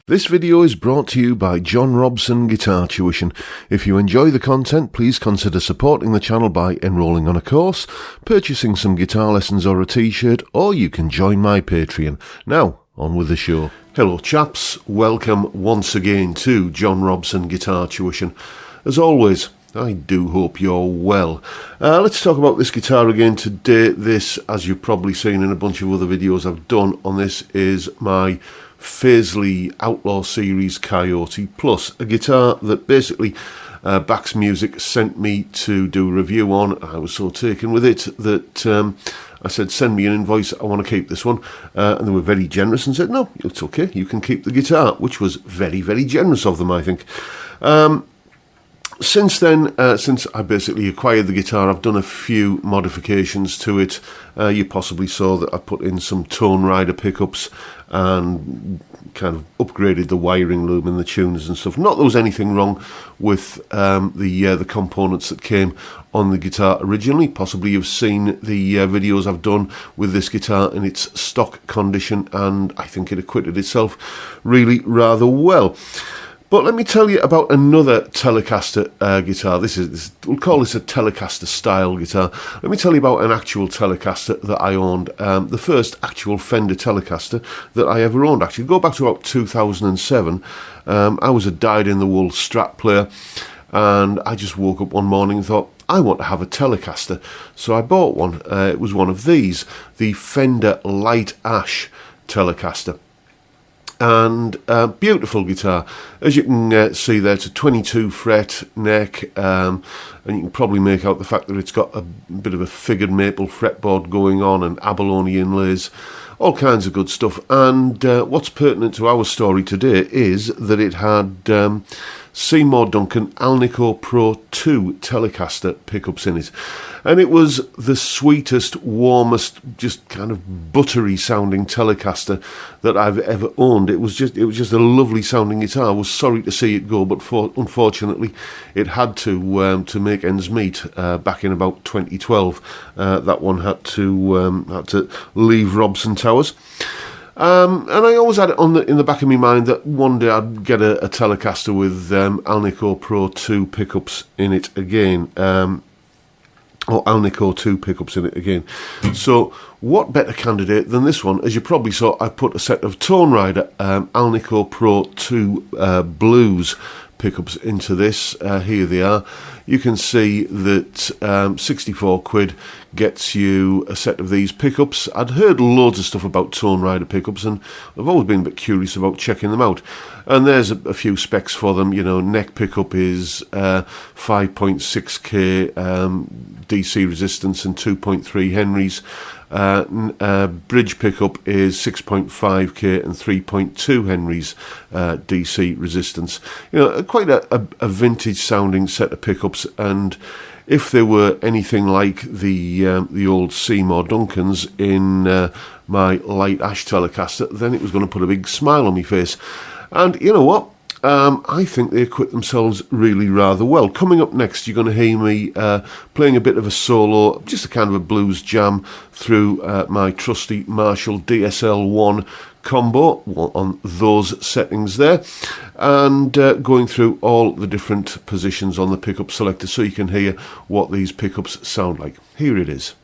This video is brought to you by John Robson Guitar Tuition. If you enjoy the content, please consider supporting the channel by enrolling on a course, purchasing some guitar lessons or a t-shirt, or you can join my Patreon. Now, on with the show. Hello chaps, welcome once again to John Robson Guitar Tuition. As always, I do hope you're well. Let's talk about this guitar again today. This, as you've probably seen in a bunch of other videos I've done on this, is my Faisley Outlaw Series Coyote Plus, a guitar that basically Bax Music sent me to do a review on. I was so taken with it that I said, send me an invoice, I want to keep this one. And they were very generous and said, no, it's okay, you can keep the guitar, which was very, very generous of them, I think. Since then, since I basically acquired the guitar, I've done a few modifications to it. You possibly saw that I put in some Tone Rider pickups and kind of upgraded the wiring loom and the tuners and stuff. Not that there was anything wrong with the components that came on the guitar originally. Possibly you've seen the videos I've done with this guitar in its stock condition, and I think it acquitted itself really rather well. But let me tell you about another Telecaster guitar. We'll call this a Telecaster style guitar. Let me tell you about an actual Telecaster that I owned. The first actual Fender Telecaster that I ever owned, actually. Go back to about 2007. I was a dyed-in-the-wool Strat player, and I just woke up one morning and thought, I want to have a Telecaster. So I bought one. It was one of these, the Fender Light Ash Telecaster. And beautiful guitar. As you can see there, it's a 22 fret neck, and you can probably make out the fact that it's got a bit of a figured maple fretboard going on and abalone inlays, all kinds of good stuff. And what's pertinent to our story today is that it had Seymour Duncan Alnico Pro 2 Telecaster pickups in it. And it was the sweetest, warmest, just kind of buttery sounding Telecaster that I've ever owned. It was just a lovely sounding guitar. I was sorry to see it go, but unfortunately it had to make ends meet back in about 2012. That one had to leave Robson Towers. And I always had it in the back of my mind that one day I'd get a Telecaster with Alnico Pro 2 pickups in it again. Or Alnico 2 pickups in it again. So what better candidate than this one? As you probably saw, I put a set of Tone Rider Alnico Pro 2 Blues pickups into this. Here they are. You can see that 64 quid gets you a set of these pickups. I'd heard loads of stuff about Tone Rider pickups, and I've always been a bit curious about checking them out. And there's a few specs for them. You know, neck pickup is 5.6k DC resistance and 2.3 Henrys. Bridge pickup is 6.5k and 3.2 Henrys DC resistance. You know, quite a vintage sounding set of pickups, and if they were anything like the old Seymour Duncans in my Light Ash Telecaster, then it was going to put a big smile on my face. And you know what? I think they acquit themselves really rather well. Coming up next, you're going to hear me playing a bit of a solo, just a kind of a blues jam through my trusty Marshall DSL-1 combo on those settings there, and going through all the different positions on the pickup selector so you can hear what these pickups sound like. Here it is.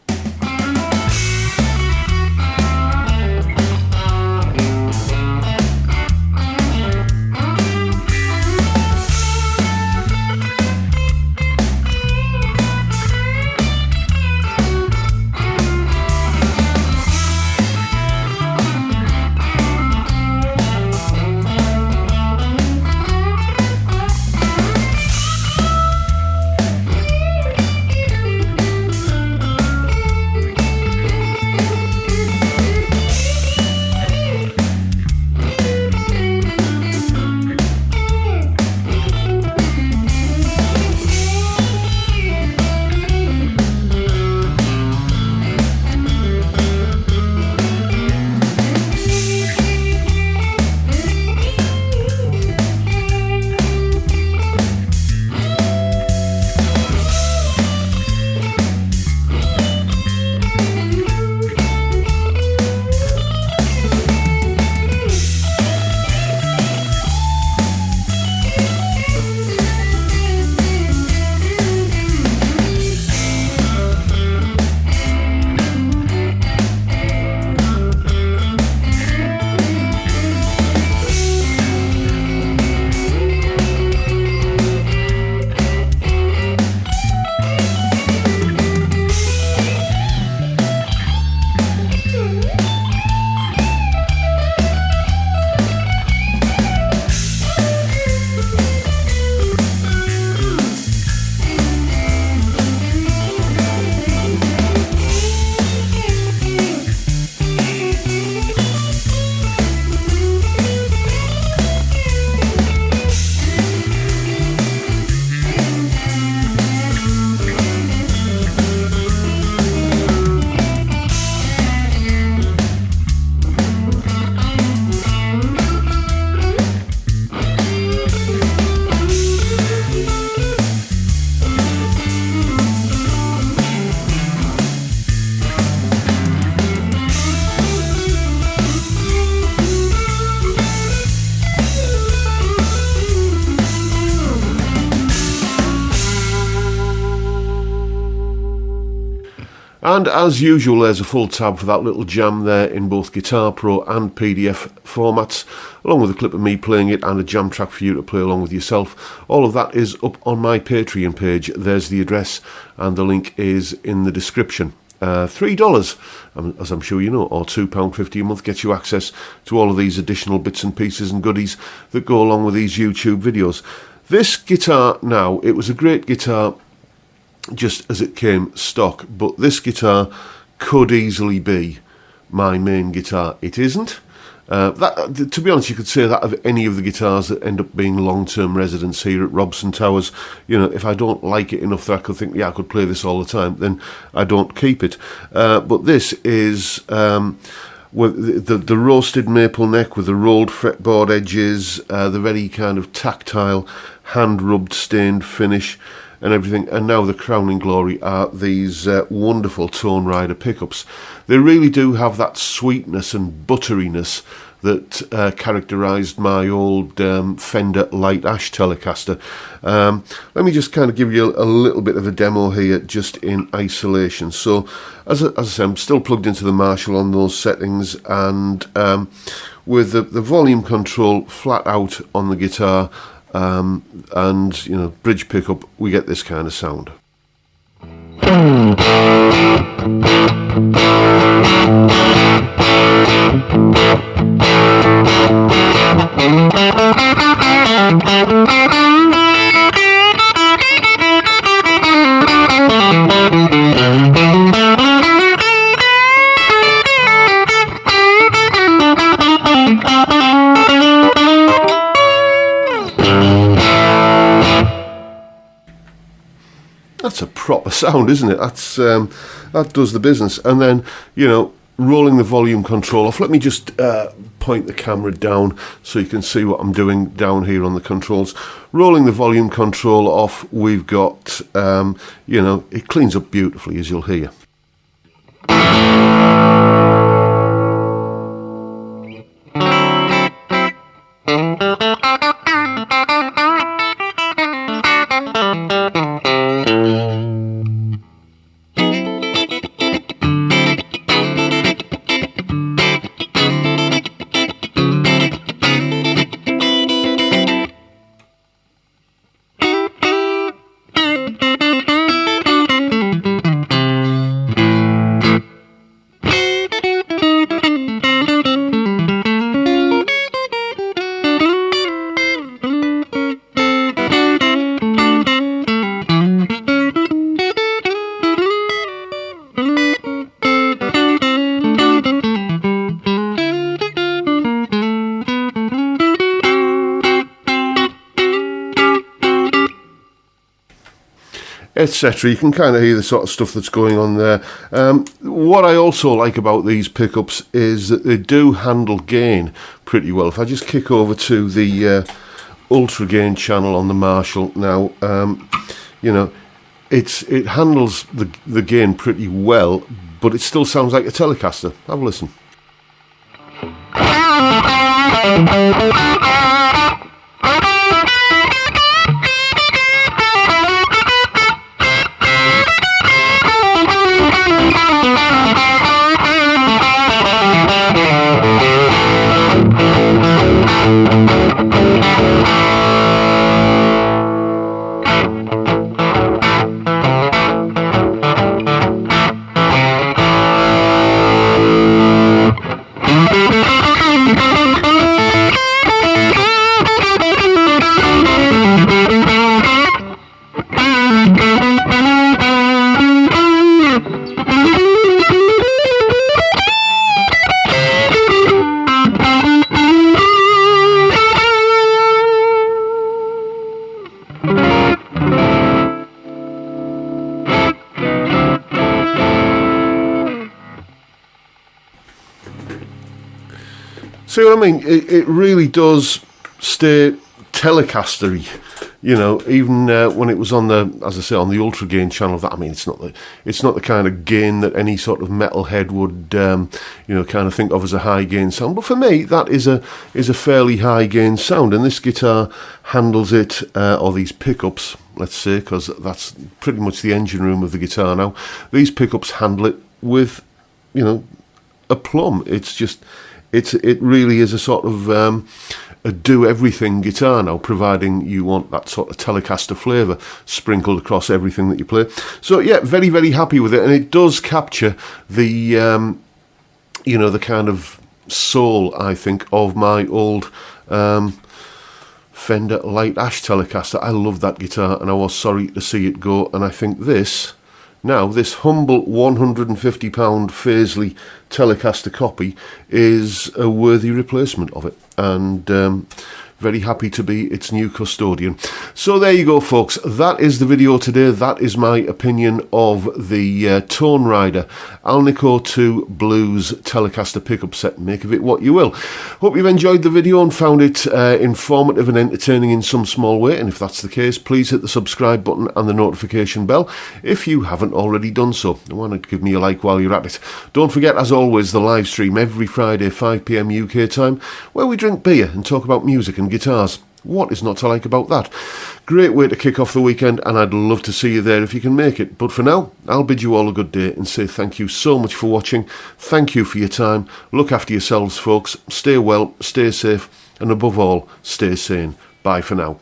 And as usual, there's a full tab for that little jam there in both Guitar Pro and PDF formats, along with a clip of me playing it and a jam track for you to play along with yourself. All of that is up on my Patreon page. There's the address, and the link is in the description. $3, as I'm sure you know, or £2.50 a month gets you access to all of these additional bits and pieces and goodies that go along with these YouTube videos. This guitar now, it was a great guitar just as it came stock, but this guitar could easily be my main guitar. It isn't. That, to be honest, you could say that of any of the guitars that end up being long-term residents here at Robson Towers. You know, if I don't like it enough that I could think, yeah, I could play this all the time, then I don't keep it. But this is with the roasted maple neck with the rolled fretboard edges, the very kind of tactile, hand-rubbed stained finish and everything, and now the crowning glory are these wonderful Tone Rider pickups. They really do have that sweetness and butteriness that characterised my old Fender Light Ash Telecaster. Let me just kind of give you a little bit of a demo here, just in isolation. So, as I said, I'm still plugged into the Marshall on those settings, and with the volume control flat out on the guitar, and you know, bridge pickup, we get this kind of sound. That's a proper sound, isn't it? That's that does the business. And then, you know, rolling the volume control off. Let me just point the camera down so you can see what I'm doing down here on the controls. Rolling the volume control off, we've got, you know, it cleans up beautifully, as you'll hear. Etc. You can kind of hear the sort of stuff that's going on there. What I also like about these pickups is that they do handle gain pretty well. If I just kick over to the ultra gain channel on the Marshall now, you know, it handles the gain pretty well, but it still sounds like a Telecaster. Have a listen. See what I mean? It really does stay Telecaster-y. You know, even when it was on the, as I say, on the ultra gain channel, that, I mean, it's not the kind of gain that any sort of metalhead would, you know, kind of think of as a high gain sound. But for me, that is a fairly high gain sound, and this guitar handles it, or these pickups, let's say, because that's pretty much the engine room of the guitar now. These pickups handle it with, you know, aplomb. It's just, it really is a sort of a do-everything guitar now, providing you want that sort of Telecaster flavour sprinkled across everything that you play. So yeah, very, very happy with it, and it does capture the, you know, the kind of soul, I think, of my old Fender Light Ash Telecaster. I love that guitar, and I was sorry to see it go, and I think this humble £150 Faisley Telecaster copy is a worthy replacement of it, and very happy to be its new custodian. So there you go, folks. That is the video today. That is my opinion of the Tone Rider Alnico II Blues Telecaster pickup set. Make of it what you will. Hope you've enjoyed the video and found it informative and entertaining in some small way, and if that's the case, please hit the subscribe button and the notification bell if you haven't already done so. Why not give me a like while you're at it? Don't forget, as always, the live stream every Friday 5 PM UK time, where we drink beer and talk about music and guitars. What is not to like about that? Great way to kick off the weekend, and I'd love to see you there if you can make it. But for now, I'll bid you all a good day and say thank you so much for watching. Thank you for your time. Look after yourselves, folks. Stay well, stay safe, and above all, stay sane. Bye for now.